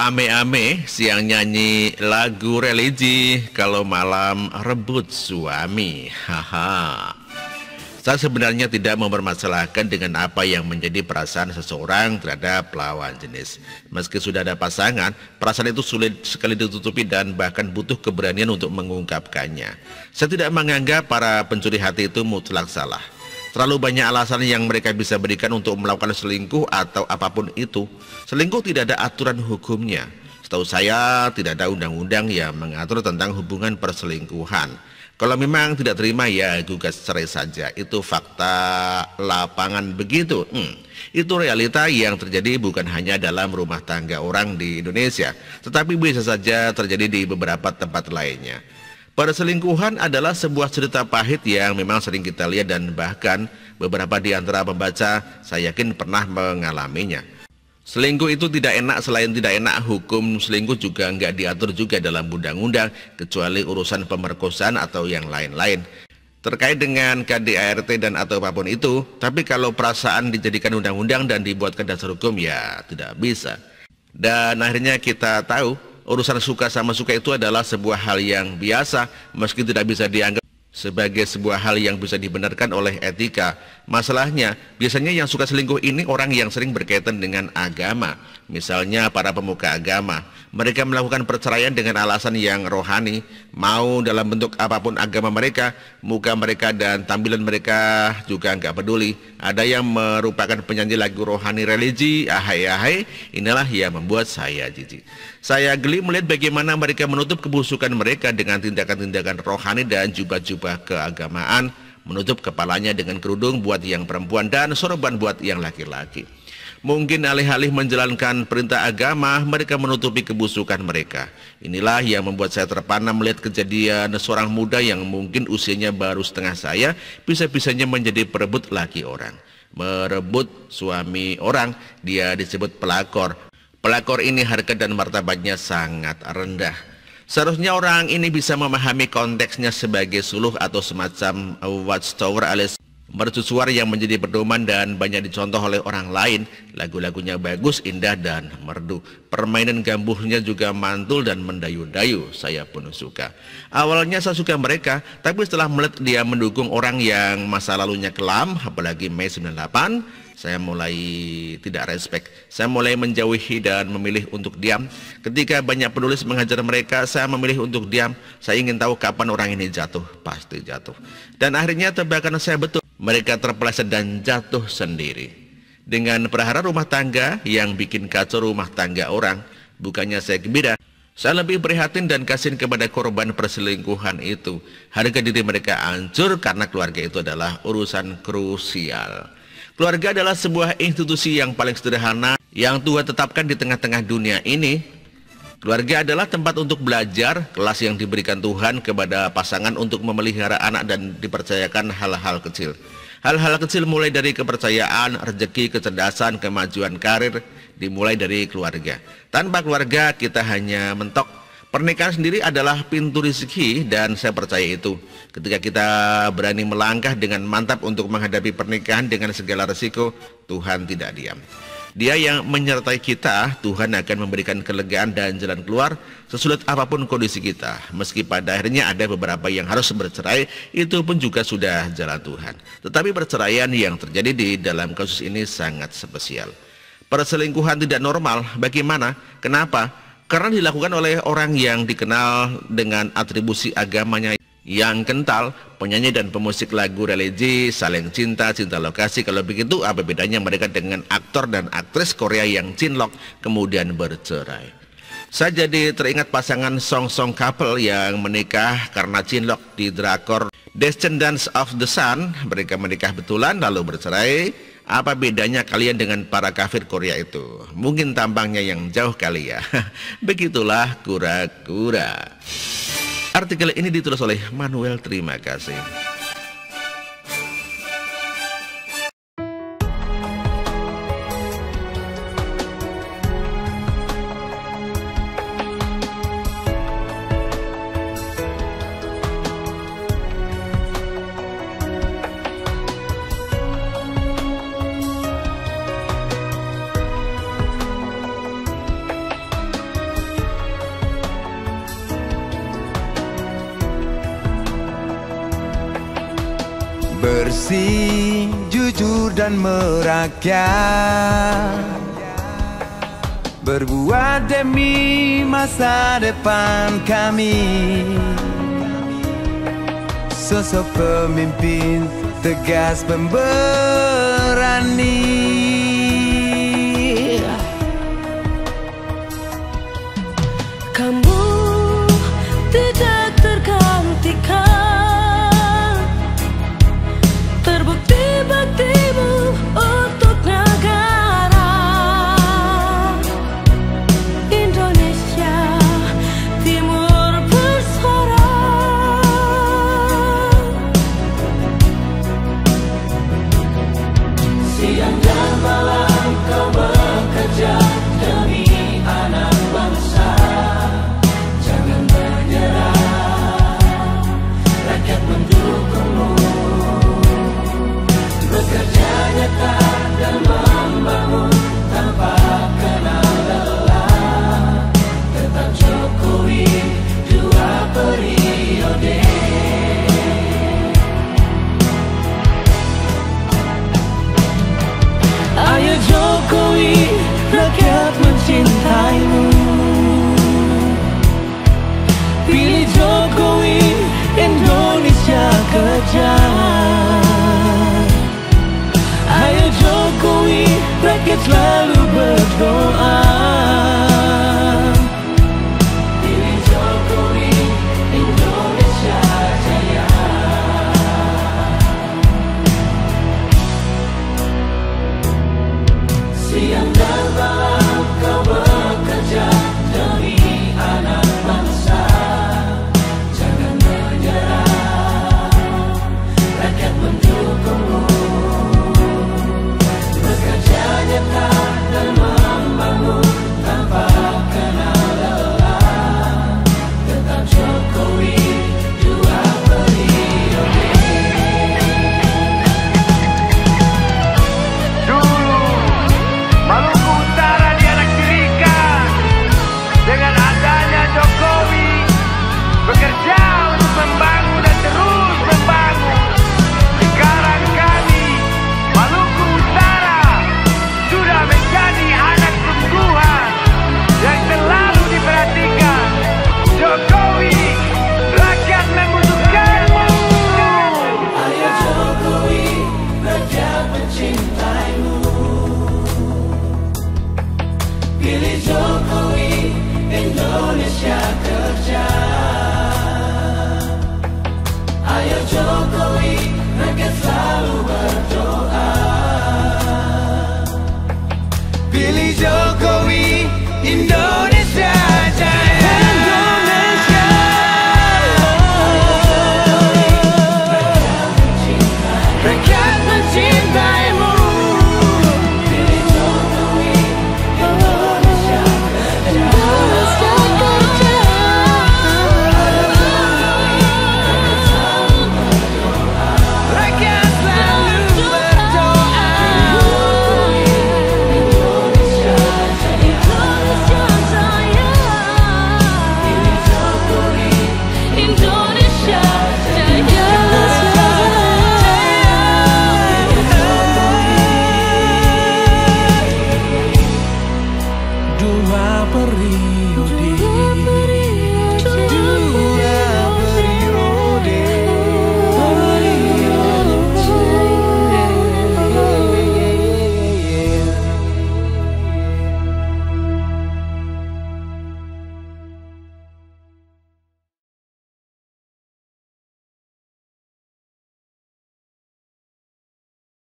ame-ame siang nyanyi lagu religi, kalau malam rebut suami. Haha. Saya sebenarnya tidak mempermasalahkan dengan apa yang menjadi perasaan seseorang terhadap lawan jenis. Meski sudah ada pasangan, perasaan itu sulit sekali ditutupi dan bahkan butuh keberanian untuk mengungkapkannya. Saya tidak menganggap para pencuri hati itu mutlak salah. Terlalu banyak alasan yang mereka bisa berikan untuk melakukan selingkuh atau apapun itu. Selingkuh tidak ada aturan hukumnya. Setahu saya tidak ada undang-undang yang mengatur tentang hubungan perselingkuhan. Kalau memang tidak terima ya gugat cerai saja. Itu fakta lapangan begitu. Itu realita yang terjadi bukan hanya dalam rumah tangga orang di Indonesia, tetapi bisa saja terjadi di beberapa tempat lainnya. Perselingkuhan adalah sebuah cerita pahit yang memang sering kita lihat dan bahkan beberapa di antara pembaca saya yakin pernah mengalaminya. Selingkuh itu tidak enak, selain tidak enak, hukum selingkuh juga nggak diatur juga dalam undang-undang, kecuali urusan pemerkosaan atau yang lain-lain. Terkait dengan KDART dan atau apapun itu, tapi kalau perasaan dijadikan undang-undang dan dibuatkan dasar hukum ya tidak bisa. Dan akhirnya kita tahu, urusan suka sama suka itu adalah sebuah hal yang biasa, meski tidak bisa dianggap sebagai sebuah hal yang bisa dibenarkan oleh etika. Masalahnya, biasanya yang suka selingkuh ini orang yang sering berkaitan dengan agama. Misalnya para pemuka agama, mereka melakukan perceraian dengan alasan yang rohani, mau dalam bentuk apapun agama mereka, muka mereka dan tampilan mereka juga nggak peduli. Ada yang merupakan penyanyi lagu rohani religi, ahai, inilah yang membuat saya jijik. Saya geli melihat bagaimana mereka menutup kebusukan mereka dengan tindakan-tindakan rohani dan jubah-jubah keagamaan, menutup kepalanya dengan kerudung buat yang perempuan dan sorban buat yang laki-laki. Mungkin alih-alih menjalankan perintah agama, mereka menutupi kebusukan mereka. Inilah yang membuat saya terpana melihat kejadian seorang muda yang mungkin usianya baru setengah saya, bisa-bisanya menjadi perebut laki orang. Merebut suami orang, dia disebut pelakor. Pelakor ini harga dan martabatnya sangat rendah. Seharusnya orang ini bisa memahami konteksnya sebagai suluh atau semacam watchtower alias mercusuar yang menjadi pedoman dan banyak dicontoh oleh orang lain. Lagu-lagunya bagus, indah dan merdu. Permainan gambuhnya juga mantul dan mendayu-dayu. Saya pun suka. Awalnya saya suka mereka, tapi setelah melihat dia mendukung orang yang masa lalunya kelam, apalagi Mei 98, saya mulai tidak respect. Saya mulai menjauhi dan memilih untuk diam. Ketika banyak penulis menghajar mereka, saya memilih untuk diam. Saya ingin tahu kapan orang ini jatuh. Pasti jatuh. Dan akhirnya tebakan saya betul. Mereka terpeleset dan jatuh sendiri. Dengan perahara rumah tangga yang bikin kacau rumah tangga orang, bukannya saya gembira, saya lebih prihatin dan kasihan kepada korban perselingkuhan itu. Harga diri mereka hancur karena keluarga itu adalah urusan krusial. Keluarga adalah sebuah institusi yang paling sederhana yang Tuhan tetapkan di tengah-tengah dunia ini. Keluarga adalah tempat untuk belajar, kelas yang diberikan Tuhan kepada pasangan untuk memelihara anak dan dipercayakan hal-hal kecil. Hal-hal kecil mulai dari kepercayaan, rezeki, kecerdasan, kemajuan karir, dimulai dari keluarga. Tanpa keluarga kita hanya mentok. Pernikahan sendiri adalah pintu rezeki dan saya percaya itu. Ketika kita berani melangkah dengan mantap untuk menghadapi pernikahan dengan segala resiko, Tuhan tidak diam. Dia yang menyertai kita, Tuhan akan memberikan kelegaan dan jalan keluar sesulit apapun kondisi kita. Meski pada akhirnya ada beberapa yang harus bercerai, itu pun juga sudah jalan Tuhan. Tetapi perceraian yang terjadi di dalam kasus ini sangat spesial. Perselingkuhan tidak normal, bagaimana? Kenapa? Karena dilakukan oleh orang yang dikenal dengan atribusi agamanya yang kental, penyanyi dan pemusik lagu religi, saling cinta, cinta lokasi. Kalau begitu apa bedanya mereka dengan aktor dan aktris Korea yang cinlok kemudian bercerai? Saya jadi teringat pasangan song couple yang menikah karena cinlok di drakor Descendants of the Sun. Mereka menikah betulan lalu bercerai. Apa bedanya kalian dengan para kafir Korea itu? Mungkin tampangnya yang jauh kali ya. Begitulah kura-kura. Artikel ini ditulis oleh Manuel, terima kasih. bersih, jujur dan merakyat, berbuat demi masa depan kami. Sosok pemimpin tegas pemberani. Kamu tidak tergantikan, terbukti baktimu untuk negara Indonesia Timur bersuara. Siang dan malam kau bekerja demi anak bangsa. Jangan menyerah, rakyat mendukungmu. Bekerja nyata dan membangun tanpa kenal lelah. Tetap Jokowi 2 periode. Ayo Jokowi, rakyat mencintaimu. Pilih Jokowi, Indonesia kejar. Ayo Jokowi, rakyat selalu berdoa. Pilih Jokowi, Indonesia jaya. Siang dan malam kau bekerja demi anak bangsa. Jangan menyerah, rakyat mendukungmu. Bekerja nyata dan membangun tanpa kenal lelah. Tetap Jokowi 2 periode. Dulu Maluku Utara dianaktirikan. Dengan adanya Jokowi bekerja untuk membangun dan terus membangun. Sekarang kami Maluku Utara sudah menjadi anak sungguhan yang selalu diperhatikan. Jokowi, rakyat membutuhkanmu. Ayo Jokowi, rakyat mencintaimu. Pilih Jokowi, Indonesia kerja. Ayo Jokowi, rakyat selalu berdoa. Pilih Jokowi, Indonesia jaya. Indonesia, rakyat mencintaimu. Pilih Jokowi, Indonesia kerja. Rakyat selalu berdoa. Indonesia jaya. Pilih Jokowi, Indonesia jaya. 2 periode.